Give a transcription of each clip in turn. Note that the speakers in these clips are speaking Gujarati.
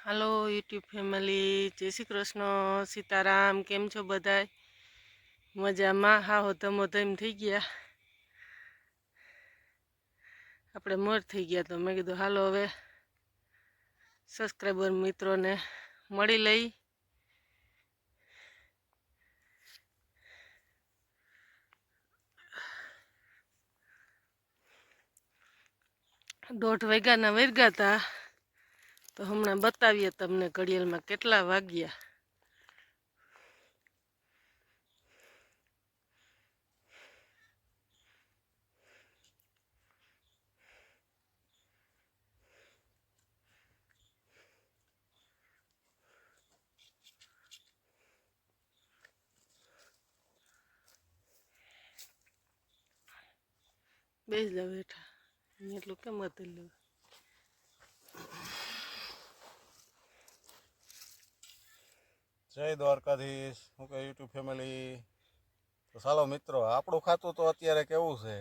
हेलो यूट्यूब फैमिली, जय श्री कृष्ण, सीताराम। केम छो बधाय? मजामां? हाहो धमोधम थई गया, आपणे मोर थई गया। तो मैं कीधुं हालो हवे सब्सक्राइबर मित्रों ने मळी लई। दौड़ वाग्याना वर्ग्या था, तो हमणां बतावीए तमने घड़ियाळमां केटला वाग्या। બેસી જાવ બેઠા, એટલું કેમ હતું? જય દ્વારકાધીશ। હું કે યુટ્યુબ ફેમિલી, તો ચાલો મિત્રો, આપણું ખાતું તો અત્યારે કેવું છે,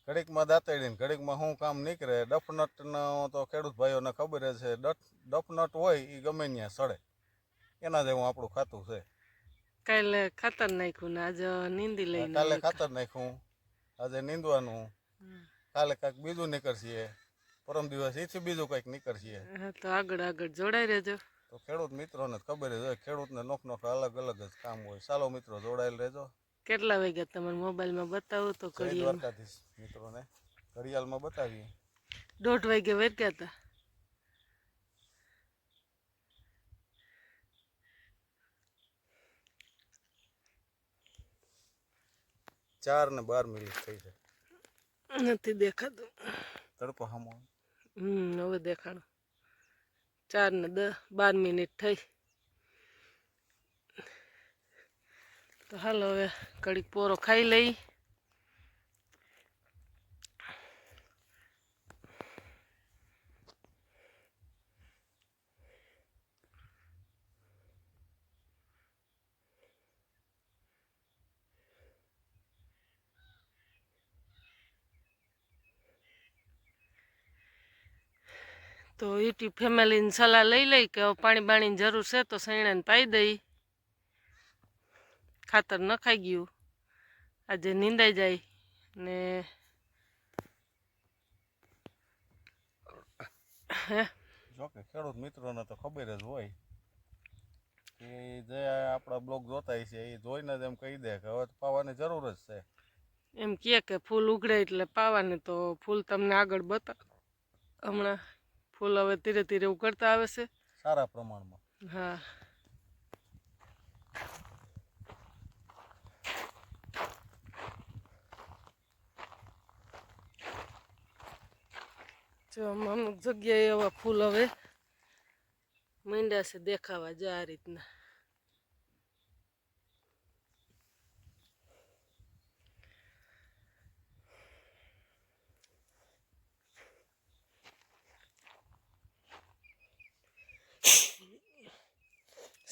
ઘડીકમાં દાંતેડીને ઘડીકમાં શું કામ નીકળે। ડફનટનો તો ખેડૂત ભાઈઓને ખબર જ છે, ડફનટ હોય એ ગમે ત્યાં સડે, એના જેવું આપણું ખાતું છે। કાલે ખાતર નાખ્યું ને આજે નીંદી લઈને કાલે ખાતર નાખ્યું, આજે નીંદવાનું, કાલે કાંઈક બીજું નીકળશે, પરમ દિવસ એથી બીજું કંઈક નીકળશે। તો આગળ આગળ જોડાઈ રહેજો। તો ખેડૂત મિત્રોને ખબર જ હોય, ખેડૂતને નોખ અલગ અલગ જ કામ હોય। ચાલો મિત્રો, જોડાયેલ રહેજો। કેટલા વાગ્યા તમારા મોબાઈલમાં બતાવો તો? જય દ્વારકાધીશ મિત્રોને ઘડિયાળમાં બતાવીએ। 1:30 વાગે વર્ગ્યા હતા। 4:12 થઈ છે। નથી દેખાતું તડકો સામો। હવે દેખાણું 4:12 થઈ। તો હાલો હવે ઘડીક પોરો ખાઈ લઈ। તો યુટ્યુબ ફેમિલીની સલાહ લઈ લઈ કે પાણી બાણીની જરૂર છે તો સૈણાને પાઈ દઈ। ખાતર નખાઈ ગયું, આજે નીંદાઈ જાય ને જોકે ખેડૂત મિત્રોને તો ખબર જ હોય કે જે આપણા બ્લોગ જોતા છે એ જોઈને જ એમ કહી દે કે હવે પાવાની જરૂર જ છે। એમ કે ફૂલ ઉગડે એટલે પાવાની, તો ફૂલ તમને આગળ બતા હમણાં ફૂલ હવે ધીરે ધીરે ઉગડતા આવે છે સારા પ્રમાણમાં। હા, જો અમુક જગ્યાએ એવા ફૂલ હવે માંડ્યા છે દેખાવા, જો આ રીતના।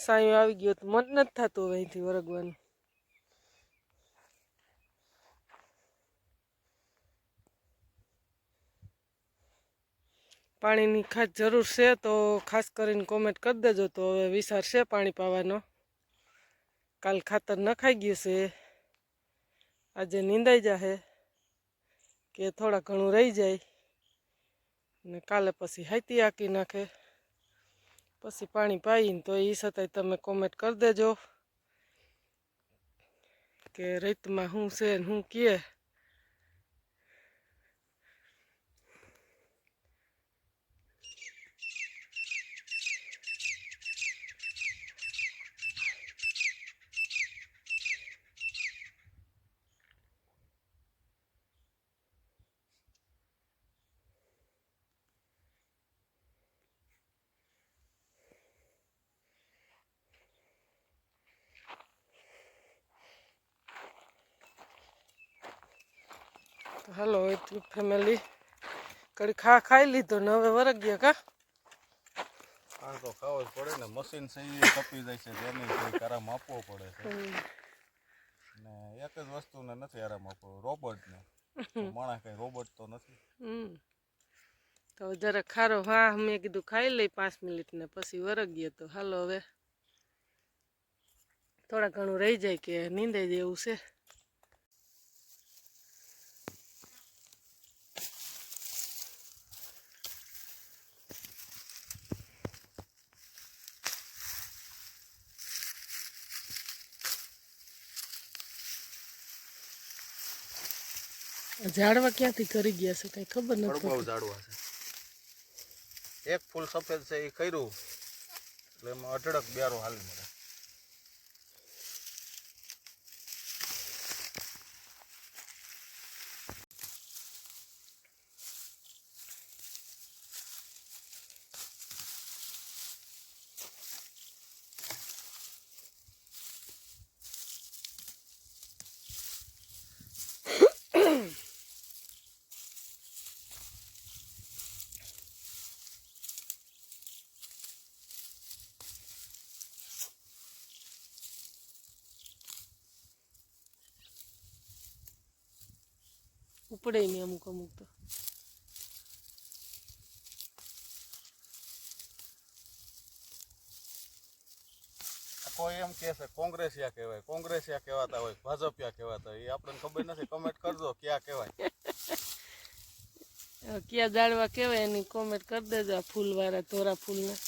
સાયું આવી ગયો તો મન નથી થતું હવે અહીંથી વરગવાનું। પાણીની ખાસ જરૂર છે તો ખાસ કરીને કોમેન્ટ કરી દેજો, તો હવે વિચાર છે પાણી પાવાનો। કાલ ખાતર નખાઈ ગયું છે, આજે નીંદાઈ જાહે કે થોડા ઘણું રહી જાય ને કાલે પછી હાથી આંકી નાખે, પછી પાણી પાઈને તો એ છતાંય તમે કોમેન્ટ કરી દેજો કે રીતમાં શું છે ને શું કહે। હાલો યુટ્યુબ ફેમિલી, કડી ખાઈ લીધો ને હવે વરગ્યા કા? આ તો ખાવો જ પડે ને, મશીન છે એ તપી જાય છે, તેની થોડીક આરામ આપવો પડે છે। ને એક જ વસ્તુને નથી આરામ આપવો, રોબોટને। માણસ કઈ રોબોટ તો નથી। તો જરા ખારો હા મેં કીધું ખાઈ લઈ 5 મિનિટ ને પછી વરગીએ તો હાલો હવે થોડા ઘણું રહી જાય કે નીંદાઈ જાય એવું છે. ઝાડવા ક્યાંથી કરી ગયા છે કઈ ખબર નથી બહુ ઝાડવા છે. એક ફૂલ સફેદ છે એ કર્યું એટલે એમાં અઢળક બ્યારો હાલી મળે. ઉપડે નહીં અમુક અમુક તો કોઈ એમ કહે છે કોંગ્રેસિયા કહેવાય, કોંગ્રેસિયા કહેવાતા હોય, ભાજપિયા કહેવાતા હોય, એ આપણને ખબર નથી. કમેન્ટ કરજો ક્યાં કહેવાય. ક્યાં ઝાડવા કહેવાય એની કોમેન્ટ કરી દેજો. આ ફૂલવાળા ધોરા ફૂલના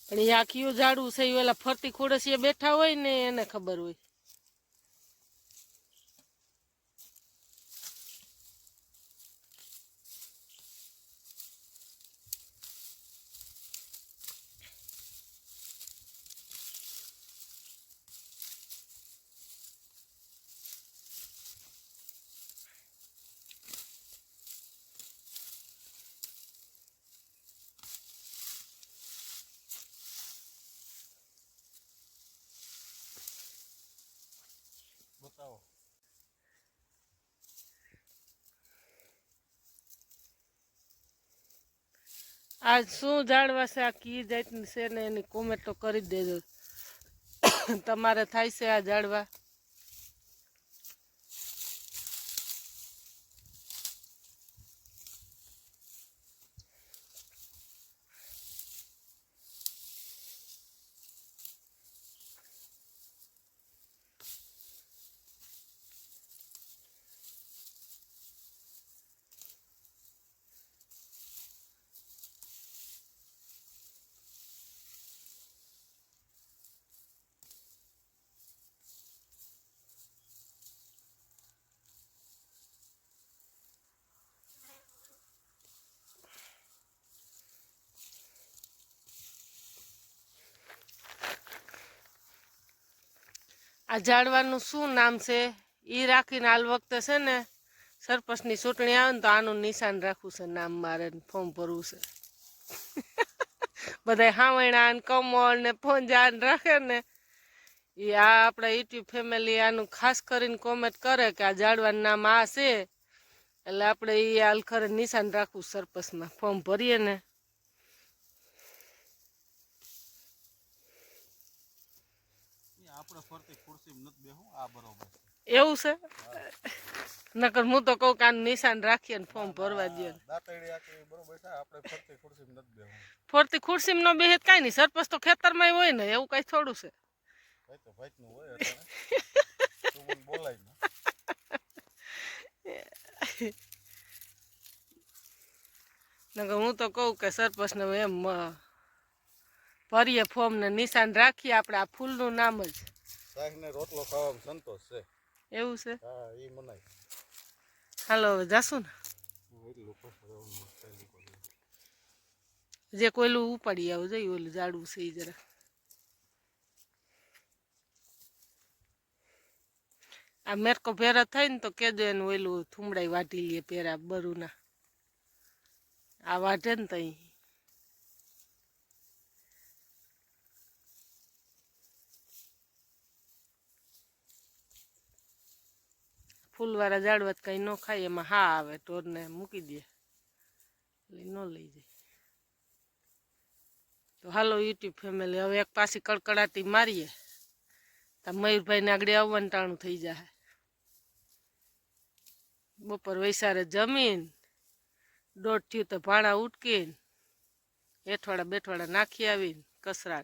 પણ એ આખીઓ ઝાડવું છે એ ઓલા ફરતી ખોડસીએ બેઠા હોય ને એને ખબર હોય. બતાવો. આજ શું ઝાડવા છે આ કી જાતની છે ને એની કોમેન્ટ તો કરી જ દેજો. તમારે થાય છે આ ઝાડવા? આ ઝાડવાનું શું નામ છે એ રાખીને હાલ વખતે છે ને સરપંચની ચૂંટણી આવે ને તો આનું નિશાન રાખવું છે. નામ મારે ફોર્મ ભરવું છે. બધા હાવણા ને કમળ ને ફોંજા ને રાખે ને એ આ આપણા યુટ્યુબ ફેમિલી આનું ખાસ કરીને કોમેન્ટ કરે કે આ ઝાડવાનું નામ આ છે એટલે આપણે એ હાલ ખરે નિશાન રાખવું સરપંચમાં ફોર્મ ભરીએ ને. આપણે ફરતી ખુરશી નથી બેહું. આ બરોબર છે. એવું છે નકર હું તો કહું કે આનું નિશાન રાખીએ ને ફોર્મ ભરવા દે. દાંતડી આખી બરોબર છે. આપણે ફરતી ખુરશી નથી બેહું. ફરતી ખુરશીમાં નો બેહે કાંઈ નહીં. સરપંચ તો ખેતરમાં હોય ને એવું કાંઈ થોડું છે. ભાઈ તો ભાઈનું હોય એટલે તું મને બોલાય ને. નકર હું તો કહું કે સરપંચને એમ ભરીએ ફોર્મ ને નિશાન રાખીએ આપણે આ ફૂલનું નામ જ. શાક ને રોટલો ખાવામાં સંતોષ છે. એવું છે. હા એ મનાય. હાલો હવે જાશું ને. જે કોઈલું ઉપાડી આવું જોઈએ ઓલું ઝાડવું છે એ જરા. આ મેરકો ભેરા થાય ને તો કેજો એનું ઓલું થુમડાઈ વાટી લઈએ પેરા બરુના. આ વાઢે ને તઈ ફૂલવાળા ઝાડવા કઈ ન ખાય એમાં હા આવે ઢોરને મૂકી દે એટલે ન લઈ જાય. તો હાલો યુટ્યુબ ફેમિલી, હવે એક પાછી કડકડાટી મારીએ તો મયુરભાઈને આગળ આવવાનું ટાણું થઈ જાય. બપોર વૈસારે જમીન દોઢ થયું તો ભાણા ઉટકીને હેઠવાડા બેઠવાડા નાખી આવીને કસરા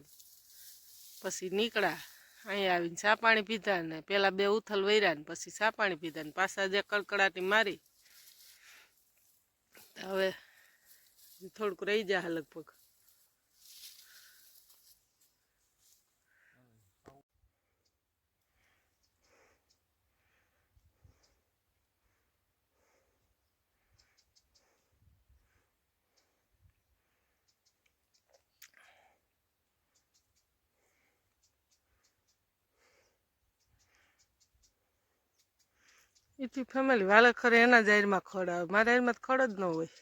પછી નીકળ્યા. અહીંયા આવીને ચા પાણી પીધા ને પેલા 2 ઉથલ વૈરા ને પછી ચા પાણી પીધા ને પાછા જે કડકડાટી મારી. હવે થોડુંક રહી જાય લગભગ. એથી ફેમિલી વાલે ખરે એના જ આયરમાં ખડ આવે, મારા આયરમાં ખડ જ ન હોય.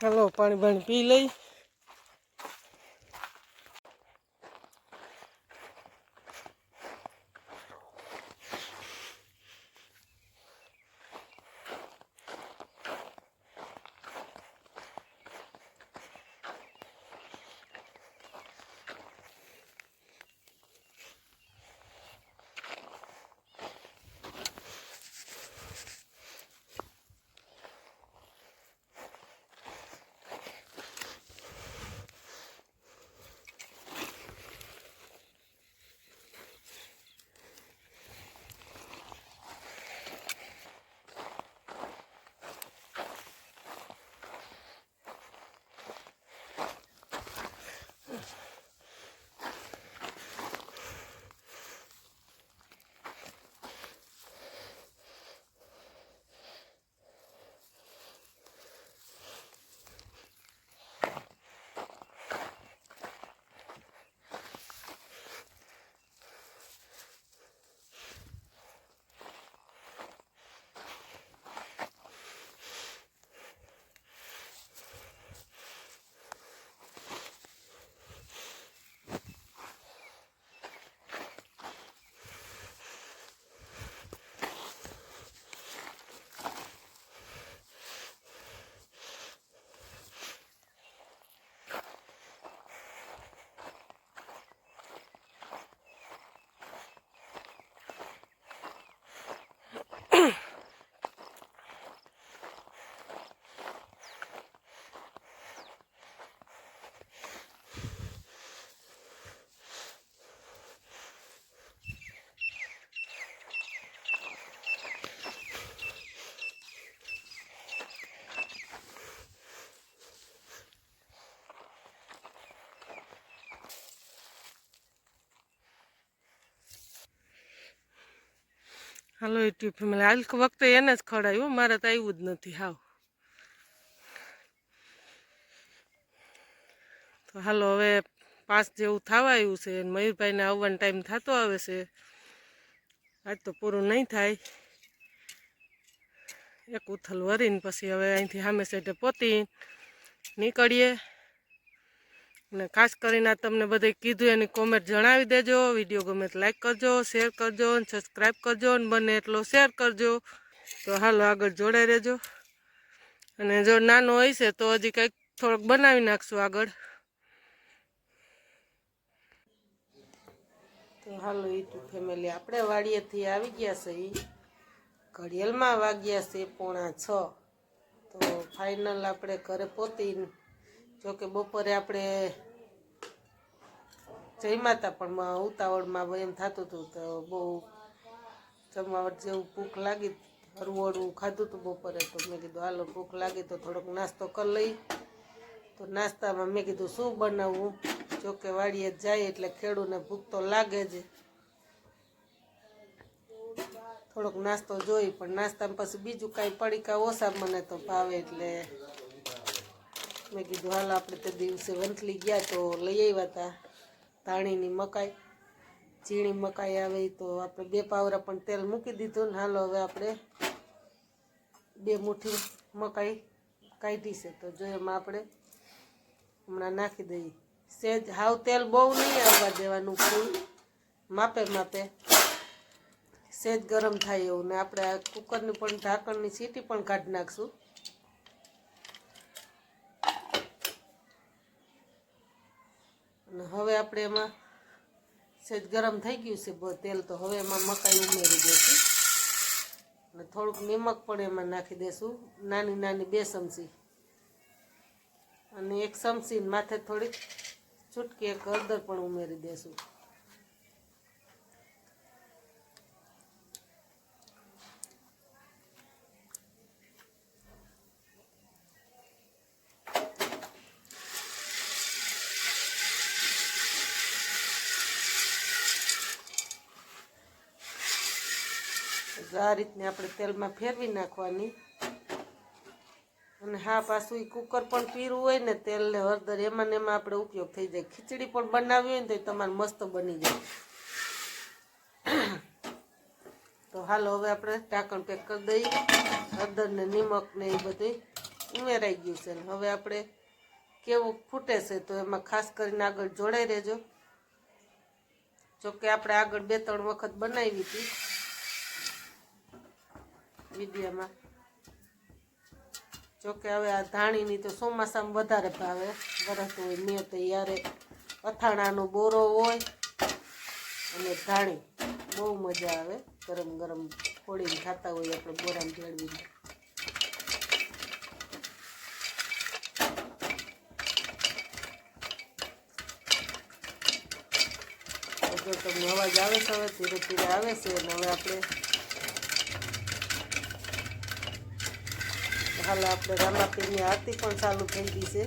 હાલો પાણી બાણી પી લઈ. હાલો યુટ્યુબ ફેમિલી, હાલ વખતે એને જ ખડાયું, મારે તો આવ્યું જ નથી હાવ. તો હાલો હવે 5 જેવું થવા આવ્યું છે. મયુરભાઈને આવવાનો ટાઈમ થતો આવે છે. આજ તો પૂરું નહીં થાય. એક ઉથલ વરીને પછી હવે અહીંથી સામે સાઈડે પોતી નીકળીએ. અને ખાસ કરીને તમને બધે કીધું એની કોમેન્ટ જણાવી દેજો. વિડીયો ગમે તો લાઈક કરજો, શેર કરજો, સબસ્ક્રાઈબ કરજો અને બને એટલો શેર કરજો. તો હાલો આગળ જોડાઈ રહેજો. અને જો નાનો હોય છે તો હજી કંઈક થોડોક બનાવી નાખશું આગળ. તો હાલો યુટ્યુબ ફેમિલી, આપણે વાડીએથી આવી ગયા છે. ઘડિયાળમાં વાગ્યા છે 5:45. તો ફાઇનલ આપણે ઘરે પહોંચીને, જોકે બપોરે આપણે જમ્યા હતા પણ ઉતાવળમાં એમ થતું હતું તો બહુ જમાવટ જેવું ભૂખ લાગી હળવું હળવું ખાધું હતું બપોરે, તો મેં કીધું હાલો ભૂખ લાગી તો થોડોક નાસ્તો કરી લઈ. તો નાસ્તામાં મેં કીધું શું બનાવવું, જોકે વાડીએ જાય એટલે ખેડૂને ભૂખ તો લાગે જ. થોડોક નાસ્તો જોઈ, પણ નાસ્તામાં પછી બીજું કાંઈ પડીકા ઓછા મને તો ભાવે, એટલે મેં કીધું હાલ આપણે તે દિવસે વંથલી ગયા તો લઈ આવ્યા હતા ધાણીની મકાઈ, ઝીણી મકાઈ આવે તો આપણે 2 પાવરા પણ તેલ મૂકી દીધું ને હાલો હવે આપણે 2 મુઠ્ઠી મકાઈ કાઢી છે. તો જો એમાં આપણે હમણાં નાખી દઈએ સેજ, હાવ તેલ બહુ નહીં આવવા દેવાનું, ફૂલ માપે માપે સેજ ગરમ થાય એવું. ને આપણે આ કુકરની પણ ઢાંકણની સીટી પણ કાઢી નાખશું. અને હવે આપણે એમાં સેજ ગરમ થઈ ગયું છે તેલ, તો હવે એમાં મકાઈ ઉમેરી દઈશું અને થોડુંક નિમક પણ એમાં નાખી દઈશું, નાની નાની 2 ચમચી, અને 1 ચમચી માથે થોડીક ચૂટકી 1 હળદર પણ ઉમેરી દઈશું. આ રીતને આપણે તેલમાં ફેરવી નાખવાની. અને હા, પાછું કુકર પણ પીરું હોય ને તેલ ને હળદર એમાં ને એમાં આપણે ઉપયોગ થઈ જાય. ખીચડી પણ બનાવવી હોય ને તો તમારે મસ્ત બની જાય. તો હાલો હવે આપણે ઢાંકણ પેક કરી દઈએ. હળદર ને નિમક ને એ બધું ઉમેરાઈ ગયું છે. હવે આપણે કેવું ફૂટે છે તો એમાં ખાસ કરીને આગળ જોડાઈ રહેજો. જોકે આપણે આગળ 2-3 વખત બનાવી હતી વિડીયોમાં. જોકે હવે આ ધાણીની તો ચોમાસામાં વધારે ભાવે, વરસતું હોય મેં તો યારે અથાણાનો બોરો હોય અને ધાણી બહુ મજા આવે, ગરમ ગરમ ફોડીને ખાતા હોય આપણે બોરામાં ભેળવીને. જો તમને અવાજ આવે છે, હવે ધીરે ધીરે આવે છે. અને હવે આપણે હાલ આપણે રામાપીરની આરતી પણ ચાલુ થઈ ગઈ છે.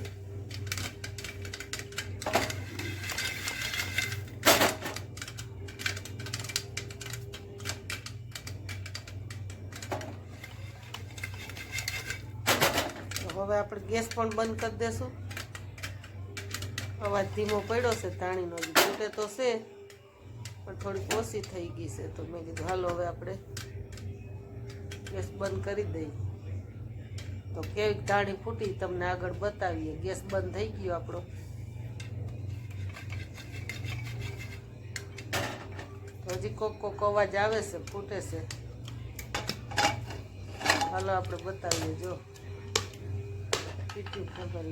હવે આપણે ગેસ પણ બંધ કરી દેશું. અવાજ ધીમો પડ્યો છે ધાણીનો, ફૂટે તો છે પણ થોડીક ઓછી થઈ ગઈ છે. તો મેં કીધું હાલો હવે આપણે ગેસ બંધ કરી દઈએ. તો કેવી ધાણી ફૂટી તમને આગળ બતાવીએ. ગેસ બંધ થઈ ગયો આપણો. હજી કોક અવાજ આવે છે, ફૂટે છે. હાલો આપણે બતાવીએ. જો કેટલી ખબર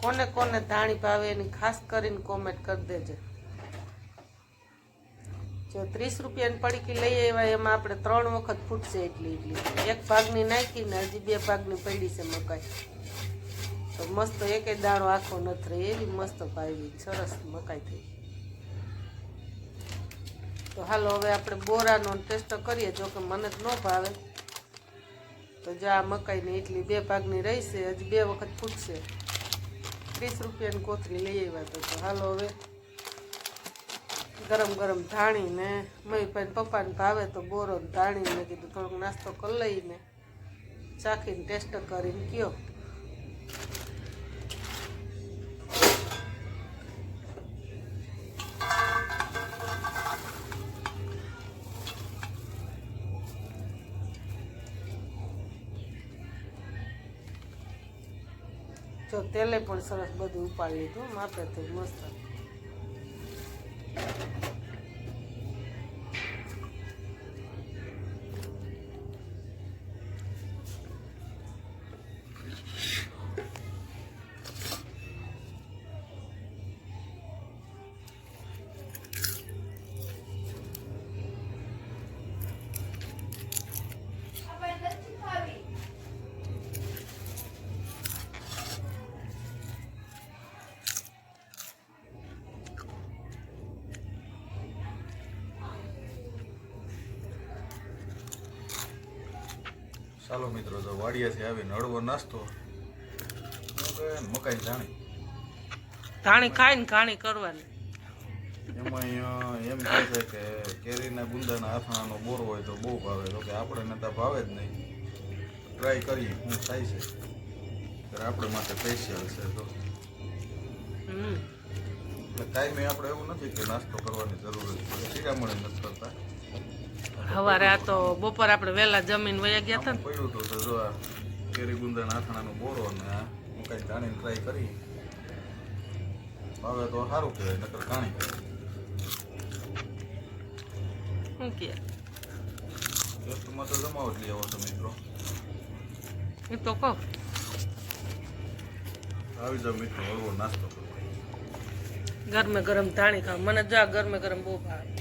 કોને કોને ધાણી ભાવે એની ખાસ કરીને કોમેન્ટ કરી દેજો. જો 30 રૂપિયાની પડીકી લઈ આવ્યા એમાં આપણે 3 વખત ફૂટશે એટલી. 1 ભાગની નાખીને હજી 2 ભાગની પડી છે મકાઈ. તો મસ્ત એકે દાણો આખો નથી રહી એવી મસ્ત પાવી, સરસ મકાઈ થઈ. તો હાલો હવે આપણે બોરાનો ટેસ્ટ કરીએ. જોકે મને જ ન ભાવે. તો જો આ મકાઈની એટલી 2 ભાગની રહી છે, હજી 2 વખત ફૂટશે. 30 રૂપિયાની કોથળી લઈ આવ્યા. તો હાલો હવે ગરમ ગરમ ધાણી ને મયુરભાઈ પપ્પાને ભાવે તો બોરો ધાણી, મેં કીધું થોડોક નાસ્તો કરી લઈને ચાખીને ટેસ્ટ કરીને કયો. જો તેલે પણ સરસ બધું ઉપાડી લીધું માપેથી મસ્ત. ચાલો મિત્રો, તો વાડિયાથી આવીને હળવો નાસ્તો શું કહે ને, મકાઈ જાણી ધાણી ખાઈને ઘાણી કરવાની. એમાં એમ કહે છે કે કેરીના ગુંદાના આથણાનો બોર હોય તો બહુ ભાવે, તો કે આપણે નતા ભાવે જ નહીં. ટ્રાય કરીએ શું થાય છે, ત્યારે આપણે માટે સ્પેશિયલ છે. તો હમ. એટલે કાંઈ આપણે એવું નથી કે નાસ્તો કરવાની જરૂર જ પડે, શિરામણી નથી કરતા. સવારે આ તો બપોર આપણે વહેલા જમીન વયા ગયા હતા ને. પડ્યું હતું તો જો આ કેરી ગુંદાના આથણાનો બોરો ને આ મકાઈ જાણીને ટ્રાય કરી. ભાવે તો સારું કહેવાય, નકર કાણી કહેવાય. શું કે ટેસ્ટમાં તો જમાવટ લઈ આવો છો મિત્રો. એ તો કહો. આવી જાવ મિત્રો, હળવો નાસ્તો કરો. ગરમે ગરમ ધાણી ખાવ. મને જો આ ગરમે ગરમ બહુ ભાવે.